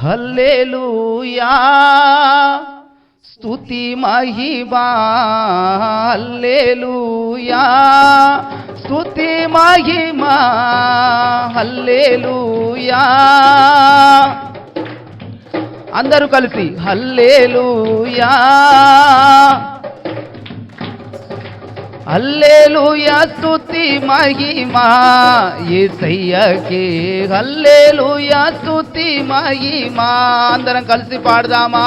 హల్లెలూయా స్తుతి మహిమా, హల్లెలూయా స్తుతి మహిమా, హల్లెలూయా. అందరూ కలిసి హల్లెలూయా హల్లెలూయా స్తుతి మహిమా యేసయ్యకే, హల్లెలూయా స్తుతి మహిమా. అందరం కలిసి పాడదామా?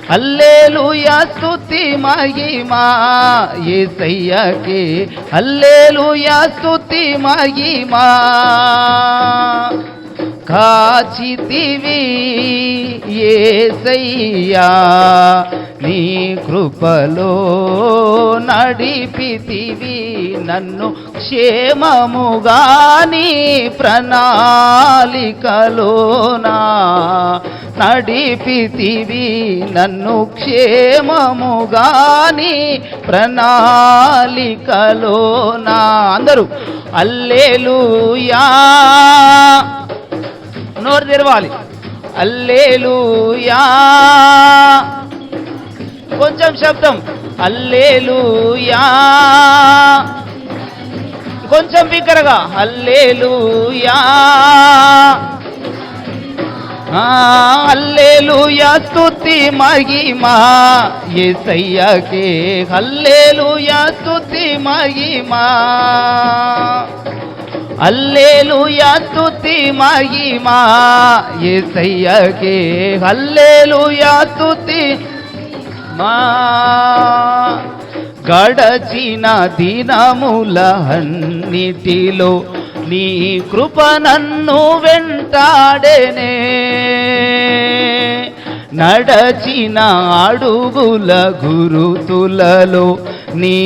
హల్లెలూయా స్తుతి మహిమా యేసయ్యకే, హల్లెలూయా స్తుతి మహిమా. కాచితివి యేసయ్యా నీ కృపలో నడిపితివి నన్ను క్షేమముగా నీ ప్రణాళికలోనా నడిపితివి నన్ను క్షేమముగా నీ ప్రణాళికలోనా. అందరూ హల్లెలూయా నోరు తెరవాలి. హల్లెలూయా కొంచెం శబ్దం. హల్లెలూయా కొంచెం బిగ్గరగా. హల్లెలూయా హల్లెలూయా స్తుతి మహిమా యేసయ్యకే, హల్లెలూయా స్తుతి మహిమా, హల్లెలూయా స్తుతి మహిమా యేసయ్యకే, హల్లెలూయా స్తుతి మా. గడచిన దినములన్నిటిలో నీ కృప నన్ను వెంటాడెనే, నడచిన అడుగుల గురుతులలో నీ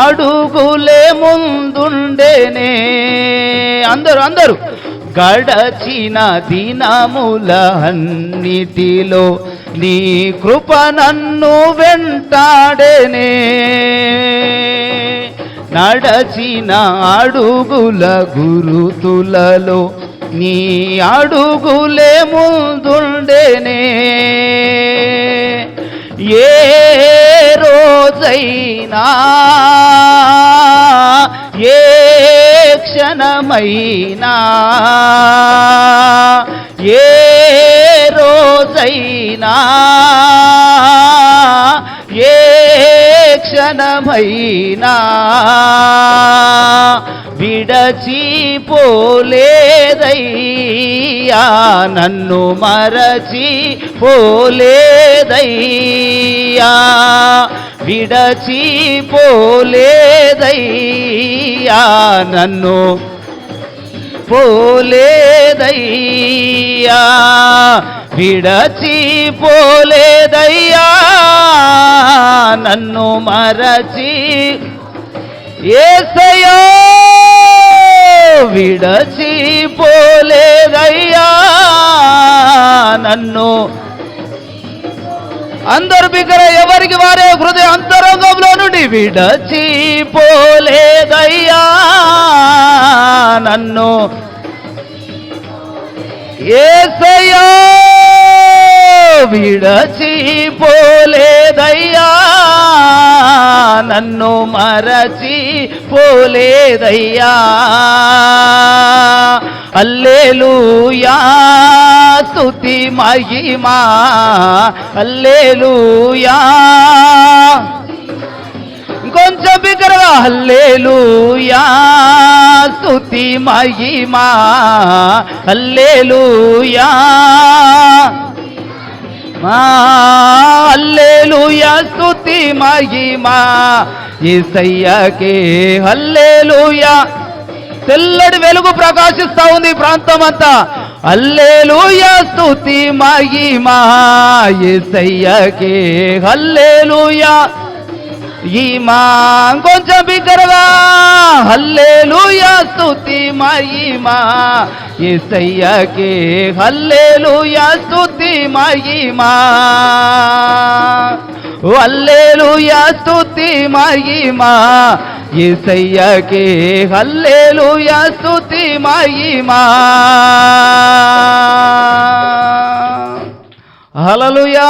అడుగులే ముందుండెనే. అందరూ గడచిన దినములన్నిటిలో నీ కృప నన్ను వెంటాడెనే, నడచిన అడుగుల గురుతులలో నీ అడుగులే ముందుండెనే. ఏ రోజైనా ఏ క్షణమైనా ఏ రోజైనా ఏ క్షణమైనా విడచిపోలేదయ్యా నన్ను మరచిపోలేదయ్యా, విడచిపోలేదయ్యా నన్ను పోలేదయ్యా, విడచిపోలేదయ్యా నన్ను మరచి. యేసయ్యా విడచిపోలేదయ్యా నన్ను. అందరు బిగ్గర ఎవరికి వారే హృదయ అంతరంగంలో నుండి విడచిపోలేదయ్యా నన్ను. యేసయ్యా విడచిపోలేదయ్యా నన్ను మరచిపోలేదయ్యా. హల్లెలూయా స్తుతి మహిమా, హల్లెలూయా కొంచెం బిగ్గరగా. హల్లెలూయా స్తుతి మహిమా, హల్లెలూయా హల్లెలూయా స్తుతి మహిమా యేసయ్యకే, హల్లెలూయా. తెల్లటి వెలుగు ప్రకాశిస్తా ఉంది ఈ ప్రాంతం అంతా. హల్లెలూయా స్తుతి మహిమా యేసయ్యకే, హల్లెలూయా ఈమా కొంచెం బిగ్గరగా. హల్లెలూయా స్తుతి మహిమా యేసయ్యకే, హల్లెలూయా స్తుతి మహిమా, హల్లెలూయా స్తుతి మహిమా యేసయ్యకే, హల్లెలూయా స్తుతి మహిమా. హల్లెలూయా.